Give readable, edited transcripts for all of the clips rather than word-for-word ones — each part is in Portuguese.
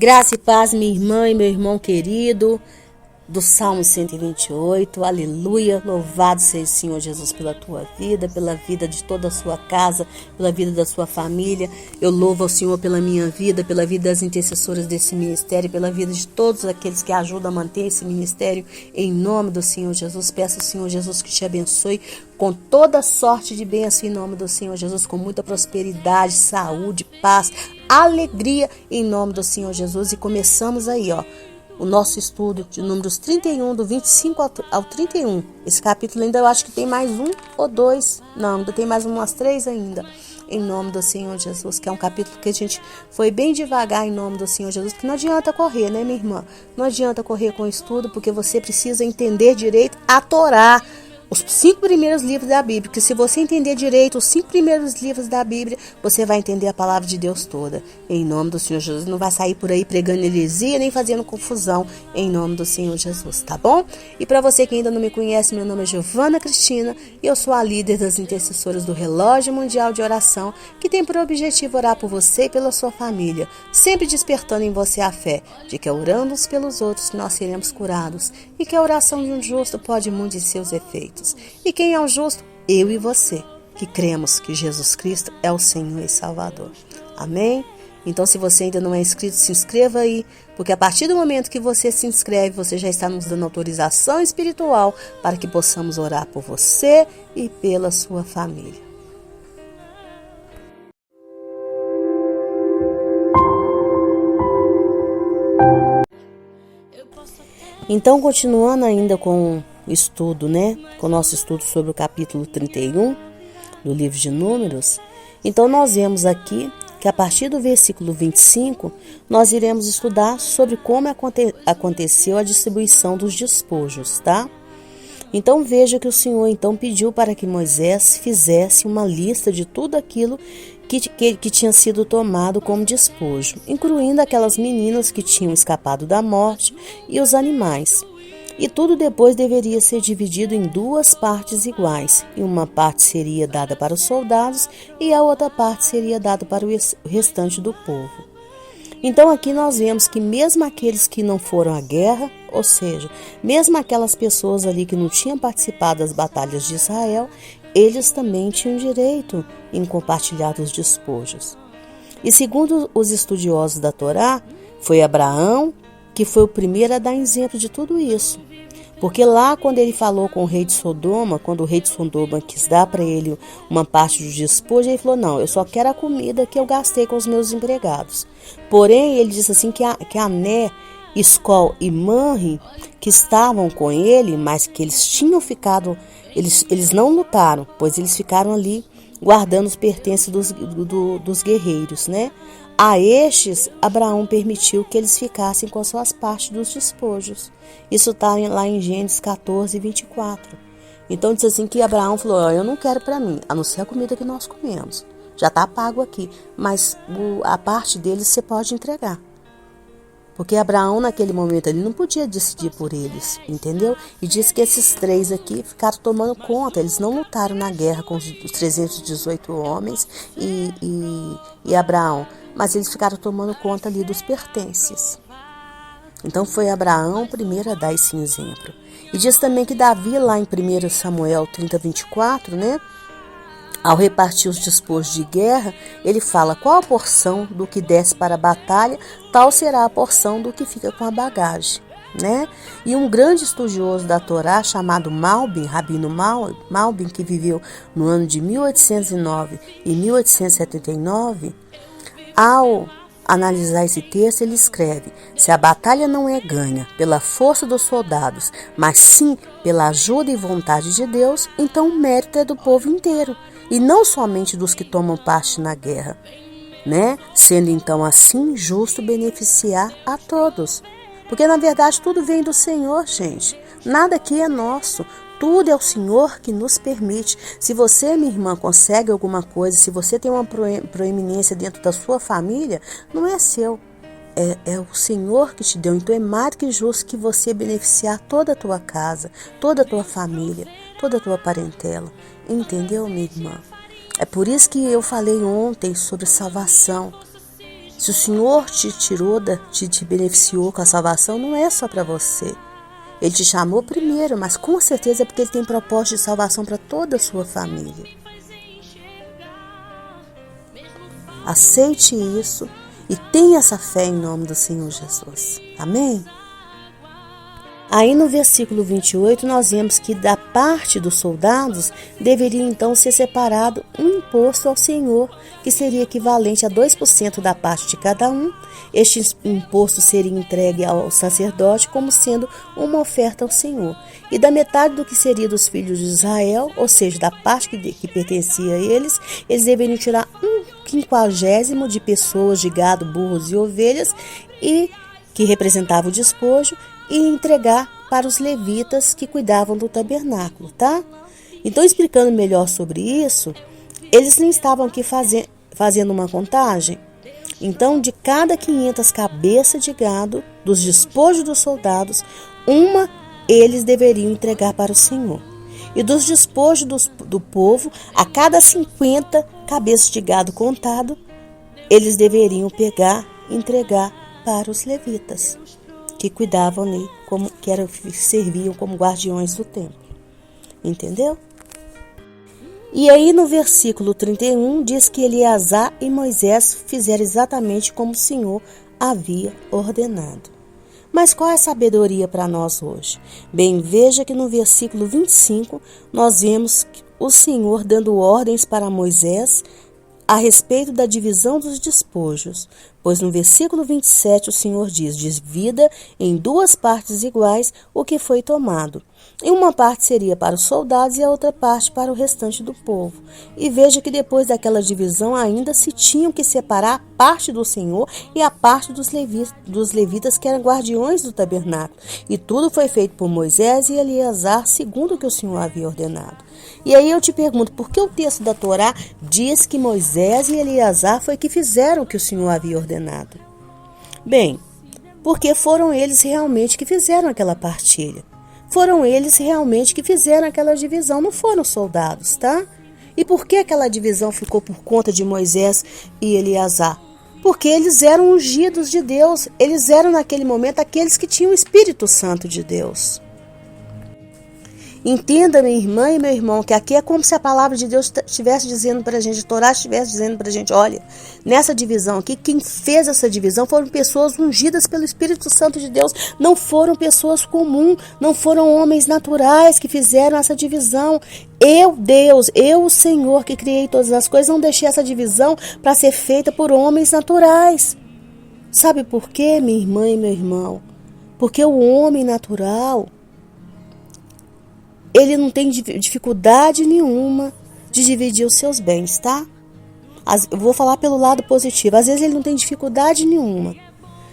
Graça e paz, minha irmã e meu irmão querido, do Salmo 128, aleluia, louvado seja o Senhor Jesus pela tua vida, pela vida de toda a sua casa, pela vida da sua família. Eu louvo ao Senhor pela minha vida, pela vida das intercessoras desse ministério, pela vida de todos aqueles que ajudam a manter esse ministério, em nome do Senhor Jesus. Peço ao Senhor Jesus que te abençoe com toda sorte de bênção em nome do Senhor Jesus, com muita prosperidade, saúde, paz, alegria em nome do Senhor Jesus. E começamos aí, o nosso estudo de números 31, do 25 ao 31. Esse capítulo ainda eu acho que tem mais um ou dois. Não, ainda tem mais umas 3 ainda. Em nome do Senhor Jesus, que é um capítulo que a gente foi bem devagar em nome do Senhor Jesus, porque não adianta correr, né, minha irmã? Não adianta correr com o estudo, porque você precisa entender direito a Torá, os 5 primeiros livros da Bíblia, porque se você entender direito os 5 primeiros livros da Bíblia, você vai entender a palavra de Deus toda. Em nome do Senhor Jesus, não vai sair por aí pregando heresia, nem fazendo confusão, em nome do Senhor Jesus, tá bom? E para você que ainda não me conhece, meu nome é Giovana Cristina, e eu sou a líder das intercessoras do Relógio Mundial de Oração, que tem por objetivo orar por você e pela sua família, sempre despertando em você a fé, de que orando uns pelos outros nós seremos curados, e que a oração de um justo pode muito em seus efeitos. E quem é o justo? Eu e você, que cremos que Jesus Cristo é o Senhor e Salvador. Amém? Então, se você ainda não é inscrito, se inscreva aí, porque a partir do momento que você se inscreve, você já está nos dando autorização espiritual para que possamos orar por você e pela sua família. Então, continuando ainda com o estudo, com o nosso estudo sobre o capítulo 31 do livro de Números, então nós vemos aqui que a partir do versículo 25, nós iremos estudar sobre como aconteceu a distribuição dos despojos, tá? Então veja que o Senhor então pediu para que Moisés fizesse uma lista de tudo aquilo que tinha sido tomado como despojo, incluindo aquelas meninas que tinham escapado da morte e os animais. E tudo depois deveria ser dividido em 2 partes iguais, e uma parte seria dada para os soldados e a outra parte seria dada para o restante do povo. Então aqui nós vemos que mesmo aqueles que não foram à guerra, ou seja, mesmo aquelas pessoas ali que não tinham participado das batalhas de Israel, eles também tinham direito em compartilhar os despojos. E segundo os estudiosos da Torá, foi Abraão que foi o primeiro a dar exemplo de tudo isso. Porque lá quando ele falou com o rei de Sodoma, quando o rei de Sodoma quis dar para ele uma parte do despojo, ele falou, não, eu só quero a comida que eu gastei com os meus empregados. Porém, ele disse assim que Ané, Escol e Manre, que estavam com ele, mas que eles tinham ficado, eles não lutaram, pois eles ficaram ali guardando os pertences dos guerreiros, A estes, Abraão permitiu que eles ficassem com as suas partes dos despojos. Isso está lá em Gênesis 14, 24. Então diz assim que Abraão falou, eu não quero para mim, a não ser a comida que nós comemos. Já está pago aqui, mas a parte deles você pode entregar. Porque Abraão naquele momento ele não podia decidir por eles, entendeu? E diz que esses 3 aqui ficaram tomando conta, eles não lutaram na guerra com os 318 homens e Abraão, mas eles ficaram tomando conta ali dos pertences. Então foi Abraão primeiro a dar esse exemplo. E diz também que Davi lá em 1 Samuel 30, 24, ao repartir os despojos de guerra, ele fala qual a porção do que desce para a batalha, tal será a porção do que fica com a bagagem, E um grande estudioso da Torá chamado Malbim, Rabino Malbim, que viveu no ano de 1809 e 1879, ao analisar esse texto, ele escreve, se a batalha não é ganha pela força dos soldados, mas sim pela ajuda e vontade de Deus, então o mérito é do povo inteiro, e não somente dos que tomam parte na guerra, Sendo então assim justo beneficiar a todos. Porque na verdade tudo vem do Senhor, gente. Nada aqui é nosso. Tudo é o Senhor que nos permite. Se você, minha irmã, consegue alguma coisa, se você tem uma proeminência dentro da sua família, não é seu. É o Senhor que te deu. Então é mais que justo que você beneficiar toda a tua casa, toda a tua família, toda a tua parentela. Entendeu, minha irmã? É por isso que eu falei ontem sobre salvação. Se o Senhor te tirou, te beneficiou com a salvação, não é só para você. Ele te chamou primeiro, mas com certeza é porque Ele tem propósito de salvação para toda a sua família. Aceite isso e tenha essa fé em nome do Senhor Jesus. Amém? Aí no versículo 28 nós vemos que da parte dos soldados deveria então ser separado um imposto ao Senhor, que seria equivalente a 2% da parte de cada um. Este imposto seria entregue ao sacerdote como sendo uma oferta ao Senhor. E da metade do que seria dos filhos de Israel, ou seja, da parte que pertencia a eles deveriam tirar 1/50 de pessoas de gado, burros e ovelhas, e que representava o despojo, e entregar para os levitas que cuidavam do tabernáculo, tá? Então, explicando melhor sobre isso, eles não estavam aqui fazendo uma contagem. Então, de cada 500 cabeças de gado, dos despojos dos soldados, uma eles deveriam entregar para o Senhor. E dos despojos do povo, a cada 50 cabeças de gado contado, eles deveriam pegar e entregar para os levitas, que cuidavam ali, serviam como guardiões do templo. Entendeu? E aí no versículo 31 diz que Eleazar e Moisés fizeram exatamente como o Senhor havia ordenado. Mas qual é a sabedoria para nós hoje? Bem, veja que no versículo 25 nós vemos o Senhor dando ordens para Moisés a respeito da divisão dos despojos, pois no versículo 27 o Senhor diz: divida em 2 partes iguais o que foi tomado. E uma parte seria para os soldados e a outra parte para o restante do povo. E veja que depois daquela divisão ainda se tinham que separar a parte do Senhor e a parte dos levitas que eram guardiões do tabernáculo. E tudo foi feito por Moisés e Eleazar, segundo o que o Senhor havia ordenado. E aí eu te pergunto, por que o texto da Torá diz que Moisés e Eleazar foi que fizeram o que o Senhor havia ordenado? Bem, porque foram eles realmente que fizeram aquela partilha. Foram eles realmente que fizeram aquela divisão, não foram soldados, tá? E por que aquela divisão ficou por conta de Moisés e Eleazar? Porque eles eram ungidos de Deus, eles eram naquele momento aqueles que tinham o Espírito Santo de Deus. Entenda, minha irmã e meu irmão, que aqui é como se a palavra de Deus estivesse dizendo para a gente, a Torá estivesse dizendo para a gente, olha, nessa divisão aqui, quem fez essa divisão foram pessoas ungidas pelo Espírito Santo de Deus, não foram pessoas comuns, não foram homens naturais que fizeram essa divisão. Eu, Deus, eu, o Senhor, que criei todas as coisas, não deixei essa divisão para ser feita por homens naturais. Sabe por quê, minha irmã e meu irmão? Porque o homem natural, ele não tem dificuldade nenhuma de dividir os seus bens, tá? Eu vou falar pelo lado positivo. Às vezes ele não tem dificuldade nenhuma.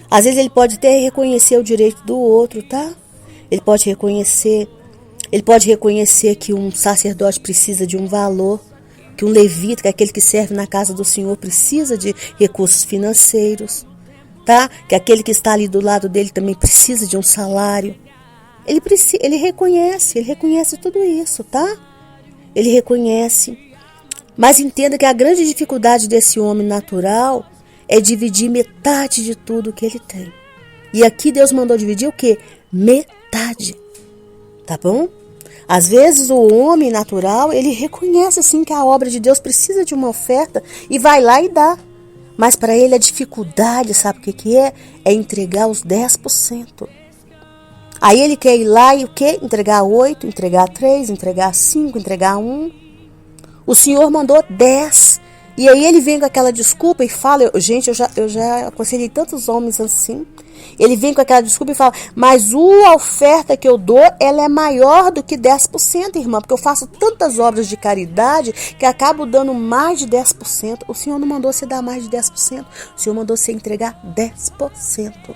Às vezes ele pode até reconhecer o direito do outro, tá? Ele pode reconhecer que um sacerdote precisa de um valor, que um levita, que é aquele que serve na casa do Senhor, precisa de recursos financeiros, tá? Que aquele que está ali do lado dele também precisa de um salário. Ele reconhece tudo isso, tá? Ele reconhece. Mas entenda que a grande dificuldade desse homem natural é dividir metade de tudo que ele tem. E aqui Deus mandou dividir o quê? Metade. Tá bom? Às vezes o homem natural, ele reconhece sim que a obra de Deus precisa de uma oferta e vai lá e dá. Mas para ele a dificuldade, sabe o que é? É entregar os 10%. Aí ele quer ir lá e o quê? Entregar 8, entregar 3, entregar 5, entregar 1. O Senhor mandou 10. E aí ele vem com aquela desculpa e fala, gente, eu já aconselhei tantos homens assim. Ele vem com aquela desculpa e fala, mas a oferta que eu dou, ela é maior do que 10%, irmã, porque eu faço tantas obras de caridade que acabo dando mais de 10%. O Senhor não mandou você dar mais de 10%, o Senhor mandou você entregar 10%.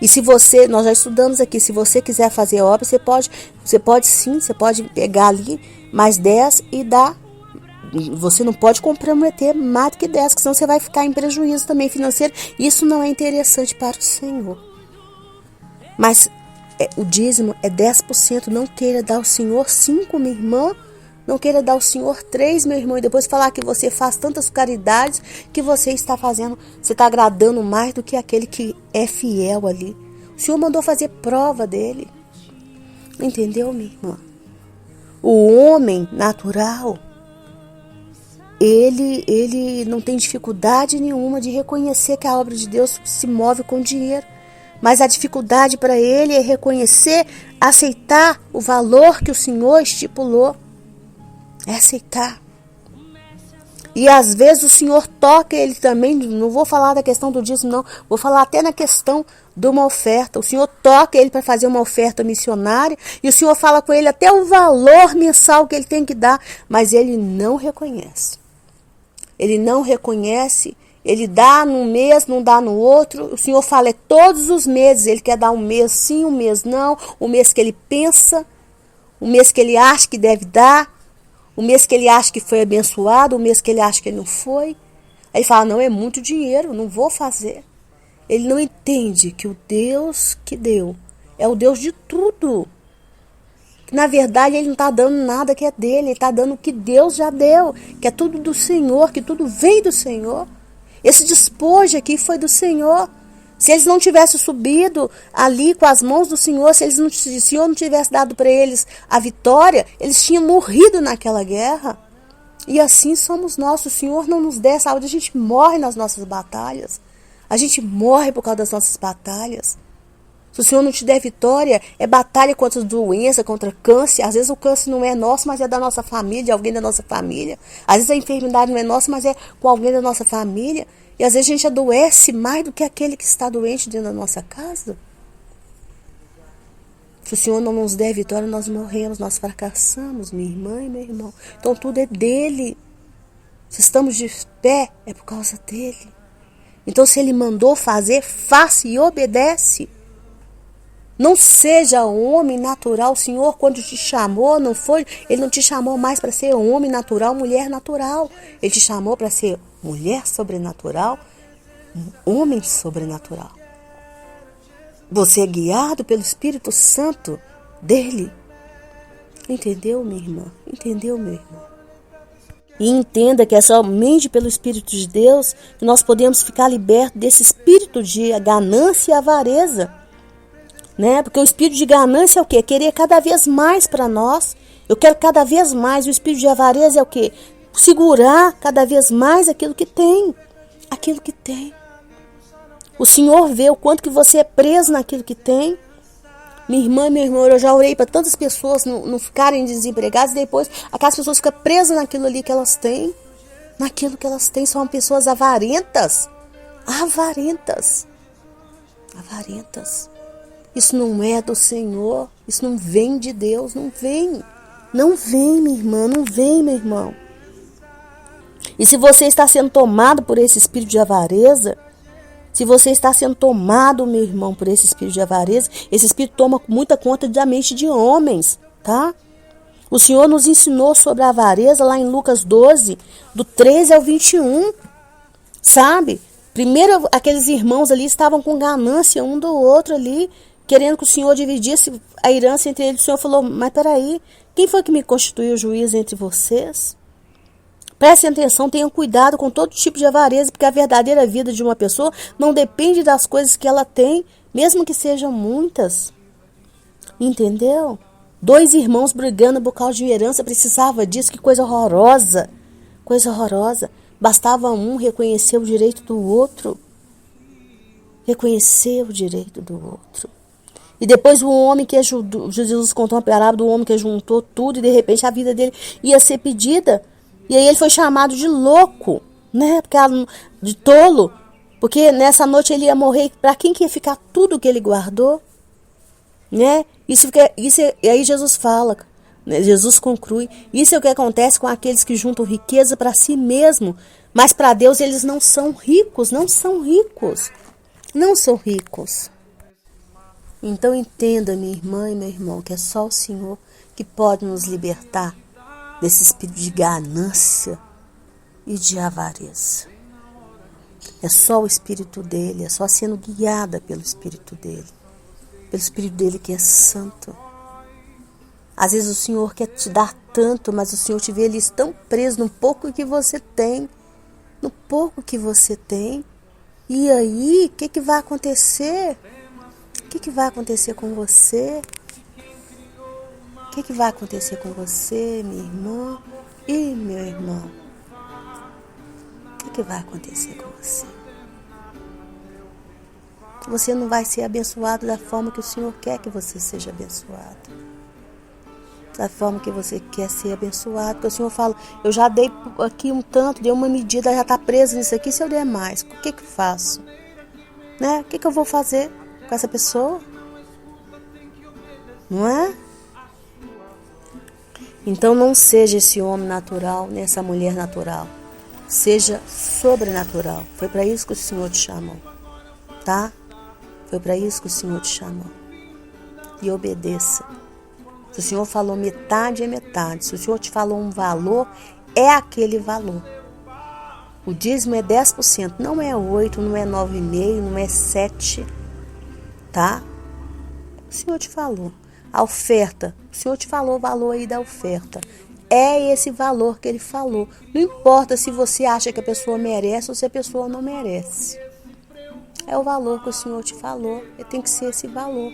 E se nós já estudamos aqui, se você quiser fazer obra, você pode pegar ali mais 10 e dar. Você não pode comprometer mais do que 10, porque senão você vai ficar em prejuízo também financeiro. Isso não é interessante para o Senhor. Mas o dízimo é 10%, não queira dar ao Senhor 5, minha irmã. Não queira dar ao Senhor 3, meu irmão, e depois falar que você faz tantas caridades que você está fazendo, você está agradando mais do que aquele que é fiel ali. O Senhor mandou fazer prova dele. Entendeu, minha irmã? O homem natural, ele não tem dificuldade nenhuma de reconhecer que a obra de Deus se move com dinheiro. Mas a dificuldade para ele é reconhecer, aceitar o valor que o Senhor estipulou. É aceitar. E às vezes o Senhor toca ele também, não vou falar da questão do dízimo não, vou falar até na questão de uma oferta. O Senhor toca ele para fazer uma oferta missionária e o Senhor fala com ele até o valor mensal que ele tem que dar, mas ele não reconhece. Ele não reconhece, ele dá num mês, não dá no outro. O Senhor fala é todos os meses, ele quer dar um mês sim, um mês não, o mês que ele pensa, o mês que ele acha que deve dar. O mês que ele acha que foi abençoado, o mês que ele acha que não foi. Aí ele fala, não, é muito dinheiro, não vou fazer. Ele não entende que o Deus que deu é o Deus de tudo. Na verdade, ele não está dando nada que é dele, ele está dando o que Deus já deu, que é tudo do Senhor, que tudo veio do Senhor. Esse despojo aqui foi do Senhor. Se eles não tivessem subido ali com as mãos do Senhor, se o Senhor não tivesse dado para eles a vitória, eles tinham morrido naquela guerra. E assim somos nós. O Senhor não nos der saúde, a gente morre nas nossas batalhas. A gente morre por causa das nossas batalhas. Se o Senhor não te der vitória, é batalha contra doença, contra câncer. Às vezes o câncer não é nosso, mas é da nossa família, de alguém da nossa família. Às vezes a enfermidade não é nossa, mas é com alguém da nossa família. E às vezes a gente adoece mais do que aquele que está doente dentro da nossa casa. Se o Senhor não nos der vitória, nós morremos, nós fracassamos, minha irmã e meu irmão. Então tudo é dele. Se estamos de pé, é por causa dele. Então se ele mandou fazer, faça e obedece. Não seja homem natural. O Senhor, quando te chamou, não foi, ele não te chamou mais para ser homem natural, mulher natural. Ele te chamou para ser mulher sobrenatural, homem sobrenatural. Você é guiado pelo Espírito Santo dele. Entendeu, minha irmã? Entendeu, meu irmão? E entenda que é somente pelo Espírito de Deus que nós podemos ficar libertos desse espírito de ganância e avareza. Né? Porque o espírito de ganância é o quê? Querer cada vez mais para nós. Eu quero cada vez mais. O espírito de avareza é o quê? Segurar cada vez mais aquilo que tem. Aquilo que tem. O Senhor vê o quanto que você é preso naquilo que tem. Minha irmã e meu irmão, eu já orei para tantas pessoas não ficarem desempregadas. E depois aquelas pessoas ficam presas naquilo ali que elas têm. Naquilo que elas têm. São pessoas avarentas. Avarentas. Avarentas. Isso não é do Senhor, isso não vem de Deus, não vem. Não vem, minha irmã, não vem, meu irmão. E se você está sendo tomado por esse espírito de avareza, se você está sendo tomado, meu irmão, por esse espírito de avareza, esse espírito toma muita conta da mente de homens, tá? O Senhor nos ensinou sobre a avareza lá em Lucas 12, do 13 ao 21, sabe? Primeiro, aqueles irmãos ali estavam com ganância um do outro ali, querendo que o Senhor dividisse a herança entre eles. O Senhor falou, mas peraí, quem foi que me constituiu juiz entre vocês? Prestem atenção, tenham cuidado com todo tipo de avareza, porque a verdadeira vida de uma pessoa não depende das coisas que ela tem, mesmo que sejam muitas. Entendeu? 2 irmãos brigando por causa de herança, precisava disso, que coisa horrorosa. Coisa horrorosa. Bastava um reconhecer o direito do outro. Reconhecer o direito do outro. E depois o homem que ajudou, Jesus contou uma parábola do homem que juntou tudo e de repente a vida dele ia ser pedida. E aí ele foi chamado de louco, né? De tolo. Porque nessa noite ele ia morrer. Para quem que ia ficar tudo que ele guardou? Né? E aí Jesus fala, né? Jesus conclui. Isso é o que acontece com aqueles que juntam riqueza para si mesmo. Mas para Deus eles não são ricos. Não são ricos. Não são ricos. Então entenda, minha irmã e meu irmão, que é só o Senhor que pode nos libertar desse espírito de ganância e de avareza. É só o Espírito dele, é só sendo guiada pelo Espírito dele. Pelo Espírito dele que é santo. Às vezes o Senhor quer te dar tanto, mas o Senhor te vê ali tão preso no pouco que você tem. No pouco que você tem. E aí, o que vai acontecer? O que vai acontecer com você? O que vai acontecer com você, minha irmã e meu irmão? O que vai acontecer com você? Você não vai ser abençoado da forma que o Senhor quer que você seja abençoado. Da forma que você quer ser abençoado. Porque o Senhor fala, eu já dei aqui um tanto, dei uma medida, já está presa nisso aqui, se eu der mais, o que eu faço? Né? O que eu vou fazer com essa pessoa? Não é? Então não seja esse homem natural, nem essa mulher natural. Seja sobrenatural. Foi para isso que o Senhor te chamou. Tá? Foi para isso que o Senhor te chamou. E obedeça. Se o Senhor falou metade, é metade. Se o Senhor te falou um valor, é aquele valor. O dízimo é 10%. Não é 8%, não é 9,5%, não é 7%. Tá? O Senhor te falou. A oferta. O Senhor te falou o valor aí da oferta. É esse valor que Ele falou. Não importa se você acha que a pessoa merece ou se a pessoa não merece. É o valor que o Senhor te falou. Tem que ser esse valor.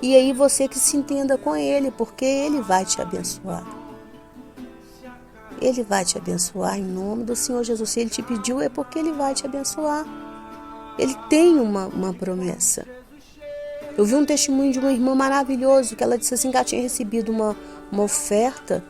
E aí você que se entenda com Ele, porque Ele vai te abençoar. Ele vai te abençoar em nome do Senhor Jesus. Se Ele te pediu, é porque Ele vai te abençoar. Ele tem uma promessa. Eu vi um testemunho de uma irmã maravilhoso, que ela disse assim que ela tinha recebido uma oferta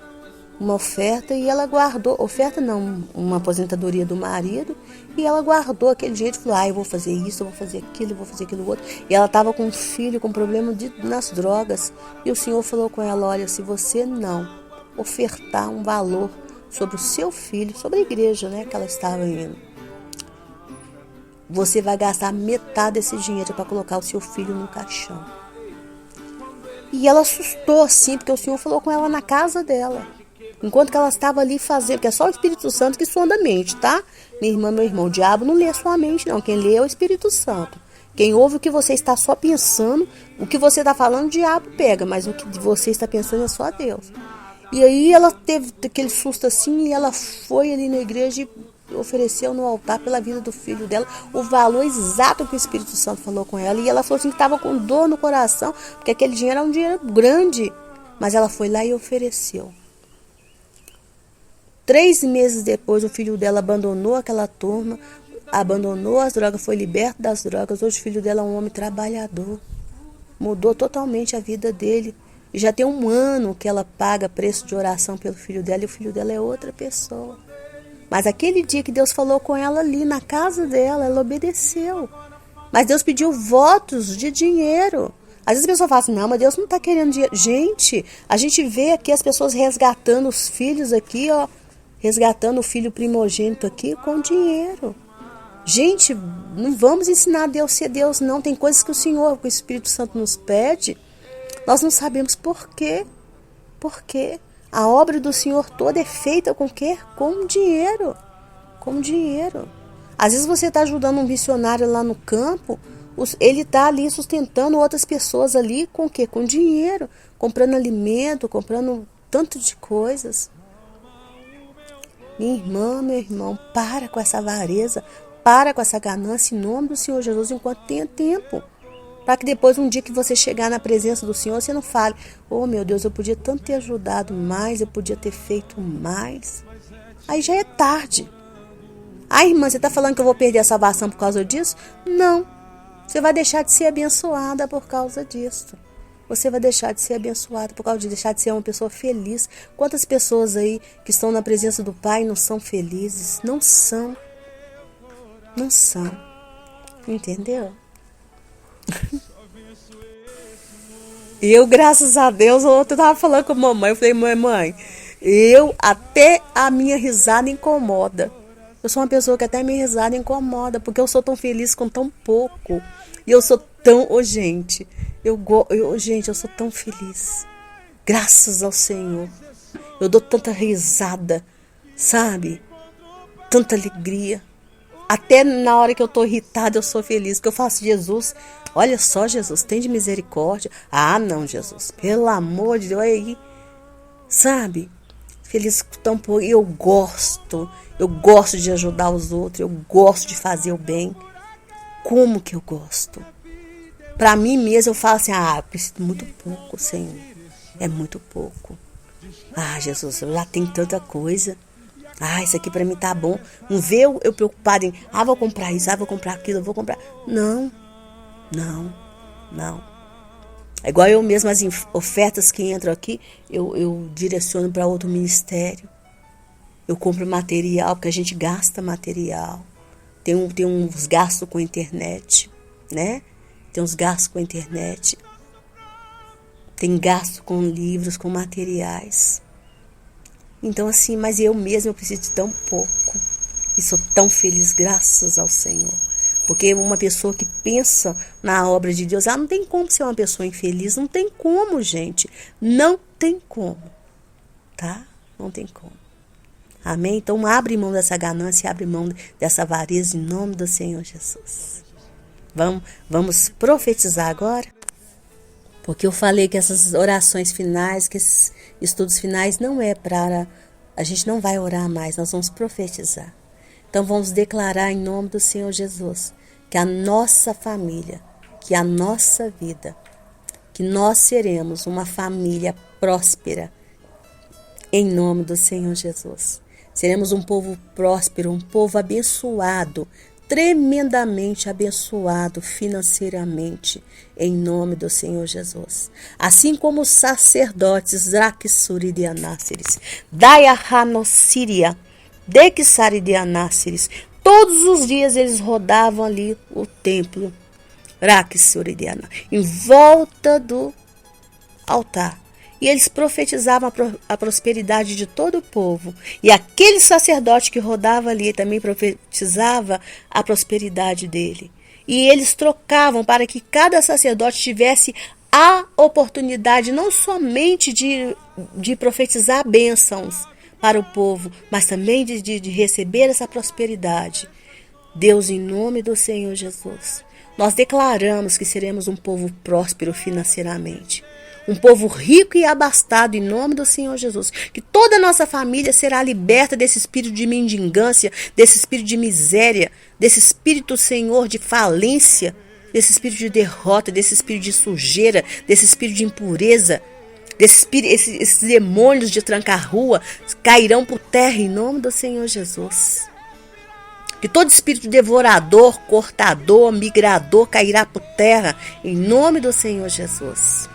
e ela guardou, oferta não, uma aposentadoria do marido, e ela guardou aquele jeito e falou, eu vou fazer isso, eu vou fazer aquilo, eu vou fazer aquilo outro. E ela estava com um filho com problema nas drogas, e o Senhor falou com ela, olha, se você não ofertar um valor sobre o seu filho, sobre a igreja, né, que ela estava indo, você vai gastar metade desse dinheiro para colocar o seu filho no caixão. E ela assustou assim, porque o Senhor falou com ela na casa dela. Enquanto que ela estava ali fazendo, porque é só o Espírito Santo que sonda a mente, tá? Minha irmã, meu irmão, o diabo não lê a sua mente, não. Quem lê é o Espírito Santo. Quem ouve o que você está só pensando, o que você está falando, o diabo pega, mas o que você está pensando é só Deus. E aí ela teve aquele susto assim, e ela foi ali na igreja e ofereceu no altar pela vida do filho dela o valor exato que o Espírito Santo falou com ela. E ela falou assim que estava com dor no coração, porque aquele dinheiro era um dinheiro grande. Mas ela foi lá e ofereceu. 3 meses depois, o filho dela abandonou aquela turma, abandonou as drogas, foi liberto das drogas. Hoje o filho dela é um homem trabalhador. Mudou totalmente a vida dele. E já tem 1 ano que ela paga preço de oração pelo filho dela, e o filho dela é outra pessoa. Mas aquele dia que Deus falou com ela ali na casa dela, ela obedeceu. Mas Deus pediu votos de dinheiro. Às vezes a pessoa fala assim, não, mas Deus não está querendo dinheiro. Gente, a gente vê aqui as pessoas resgatando os filhos aqui, ó. Resgatando o filho primogênito aqui com dinheiro. Gente, não vamos ensinar a Deus ser Deus, não. Tem coisas que o Senhor, que o Espírito Santo nos pede, nós não sabemos por quê. Por quê? A obra do Senhor toda é feita com o quê? Com dinheiro. Com dinheiro. Às vezes você está ajudando um missionário lá no campo, ele está ali sustentando outras pessoas ali com o quê? Com dinheiro. Comprando alimento, comprando tanto de coisas. Minha irmã, meu irmão, para com essa avareza, para com essa ganância em nome do Senhor Jesus enquanto tenha tempo. Para que depois, um dia que você chegar na presença do Senhor, você não fale, oh meu Deus, eu podia tanto ter ajudado mais, eu podia ter feito mais. Aí já é tarde. Ah, irmã, você está falando que eu vou perder a salvação por causa disso? Não. Você vai deixar de ser abençoada por causa disso. Você vai deixar de ser abençoada por causa de deixar de ser uma pessoa feliz. Quantas pessoas aí que estão na presença do Pai não são felizes? Não são. Não são. Entendeu? E eu, graças a Deus, ontem eu estava falando com a mamãe. Eu falei, mãe, até a minha risada incomoda. Eu sou uma pessoa que até a minha risada incomoda, porque eu sou tão feliz com tão pouco. E eu sou tão... gente, eu sou tão feliz. Graças ao Senhor. Eu dou tanta risada, sabe? Tanta alegria. Até na hora que eu estou irritada, eu sou feliz. Porque eu faço, Jesus, olha só, Jesus, tem de misericórdia. Ah, não, Jesus, pelo amor de Deus, aí. sabe? Feliz tão pouco. E eu gosto de ajudar os outros, eu gosto de fazer o bem. Como que eu gosto? Para mim mesmo eu falo assim, eu preciso muito pouco, Senhor. É muito pouco. Jesus, eu já tenho tanta coisa. Isso aqui para mim tá bom. Não vê eu preocupado em, vou comprar isso, vou comprar aquilo, vou comprar. Não. É igual eu mesmo, as ofertas que entram aqui, eu direciono para outro ministério. Eu compro material, porque a gente gasta material. Tem uns gastos com a internet, né? Tem uns gastos com a internet. Tem gasto com livros, com materiais. Então assim, mas eu preciso de tão pouco. E sou tão feliz, graças ao Senhor. Porque uma pessoa que pensa na obra de Deus, não tem como ser uma pessoa infeliz. Não tem como, gente. Não tem como. Tá? Não tem como. Amém? Então abre mão dessa ganância, abre mão dessa avareza em nome do Senhor Jesus. Vamos profetizar agora? Porque eu falei que essas orações finais, que esses estudos finais não é para... A gente não vai orar mais, nós vamos profetizar. Então vamos declarar em nome do Senhor Jesus que a nossa família, que a nossa vida, que nós seremos uma família próspera em nome do Senhor Jesus. Seremos um povo próspero, um povo abençoado, tremendamente abençoado financeiramente, em nome do Senhor Jesus. Assim como os sacerdotes Raksuridianáceres, Dayahanossíria, Dekisaridianáceres, todos os dias eles rodavam ali o templo Raksuridianá, em volta do altar. E eles profetizavam a prosperidade de todo o povo. E aquele sacerdote que rodava ali também profetizava a prosperidade dele. E eles trocavam para que cada sacerdote tivesse a oportunidade não somente de profetizar bênçãos para o povo, mas também de receber essa prosperidade. Deus, em nome do Senhor Jesus, nós declaramos que seremos um povo próspero financeiramente. Um povo rico e abastado em nome do Senhor Jesus. Que toda a nossa família será liberta desse espírito de mendigância, desse espírito de miséria, desse espírito, Senhor, de falência, desse espírito de derrota, desse espírito de sujeira, desse espírito de impureza. Esses demônios de tranca-rua cairão por terra em nome do Senhor Jesus. Que todo espírito devorador, cortador, migrador cairá por terra em nome do Senhor Jesus.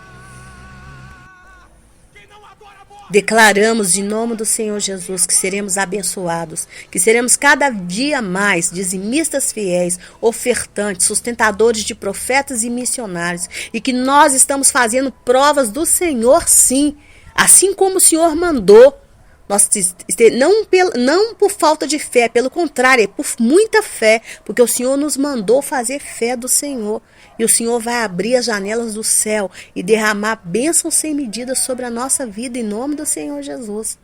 Declaramos em nome do Senhor Jesus que seremos abençoados, que seremos cada dia mais dizimistas fiéis, ofertantes, sustentadores de profetas e missionários, e que nós estamos fazendo provas do Senhor, sim, assim como o Senhor mandou. Não por falta de fé, pelo contrário, é por muita fé, porque o Senhor nos mandou fazer fé do Senhor. E o Senhor vai abrir as janelas do céu e derramar bênçãos sem medida sobre a nossa vida em nome do Senhor Jesus.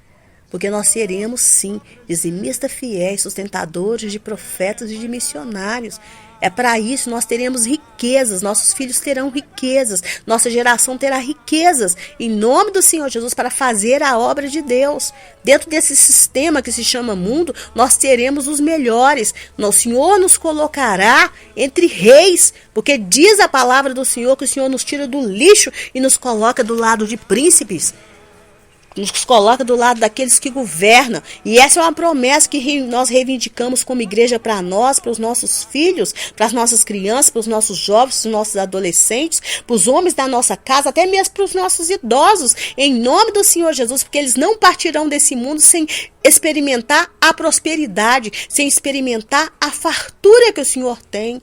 Porque nós seremos, sim, dizimistas fiéis, sustentadores de profetas e de missionários. É para isso nós teremos riquezas, nossos filhos terão riquezas, nossa geração terá riquezas, em nome do Senhor Jesus, para fazer a obra de Deus. Dentro desse sistema que se chama mundo, nós teremos os melhores. O Senhor nos colocará entre reis, porque diz a palavra do Senhor que o Senhor nos tira do lixo e nos coloca do lado de príncipes. Nos coloca do lado daqueles que governam. E essa é uma promessa que nós reivindicamos como igreja para nós, para os nossos filhos, para as nossas crianças, para os nossos jovens, para os nossos adolescentes, para os homens da nossa casa, até mesmo para os nossos idosos, em nome do Senhor Jesus, porque eles não partirão desse mundo sem experimentar a prosperidade, sem experimentar a fartura que o Senhor tem.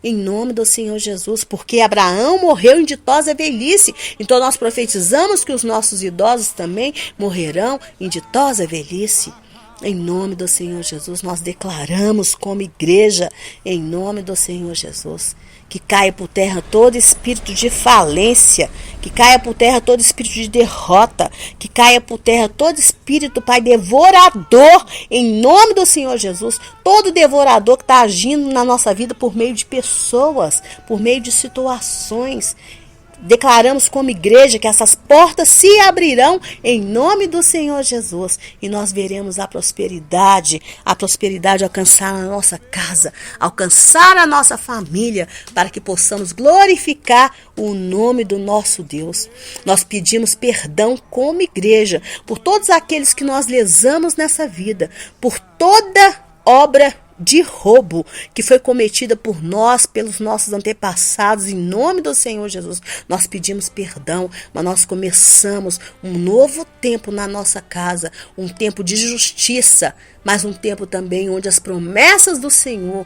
Em nome do Senhor Jesus, porque Abraão morreu em ditosa velhice. Então nós profetizamos que os nossos idosos também morrerão em ditosa velhice. Em nome do Senhor Jesus, nós declaramos como igreja, em nome do Senhor Jesus, que caia por terra todo espírito de falência, que caia por terra todo espírito de derrota, que caia por terra todo espírito, Pai, devorador, em nome do Senhor Jesus, todo devorador que está agindo na nossa vida por meio de pessoas, por meio de situações. declaramos como igreja que essas portas se abrirão em nome do Senhor Jesus. E nós veremos a prosperidade alcançar a nossa casa, alcançar a nossa família, para que possamos glorificar o nome do nosso Deus. Nós pedimos perdão como igreja por todos aqueles que nós lesamos nessa vida, por toda obra de roubo que foi cometida por nós, pelos nossos antepassados, em nome do Senhor Jesus. Nós pedimos perdão, mas nós começamos um novo tempo na nossa casa, um tempo de justiça, mas um tempo também onde as promessas do Senhor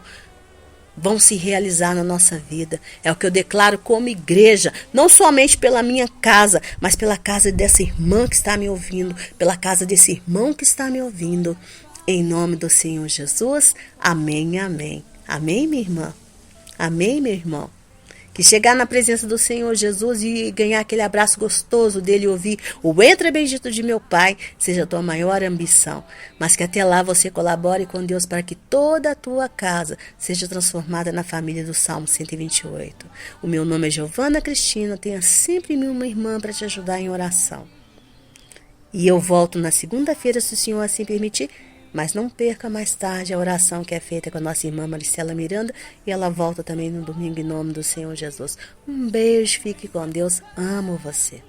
vão se realizar na nossa vida. É o que eu declaro como igreja, não somente pela minha casa, mas pela casa dessa irmã que está me ouvindo, pela casa desse irmão que está me ouvindo. Em nome do Senhor Jesus, amém, amém. Amém, minha irmã? Amém, meu irmão? Que chegar na presença do Senhor Jesus e ganhar aquele abraço gostoso dele e ouvir o entra bendito de meu Pai, seja a tua maior ambição. Mas que até lá você colabore com Deus para que toda a tua casa seja transformada na família do Salmo 128. O meu nome é Giovana Cristina, tenha sempre uma irmã para te ajudar em oração. E eu volto na segunda-feira, se o Senhor assim permitir. Mas não perca mais tarde a oração que é feita com a nossa irmã Maricela Miranda. E ela volta também no domingo em nome do Senhor Jesus. Um beijo, fique com Deus. Amo você.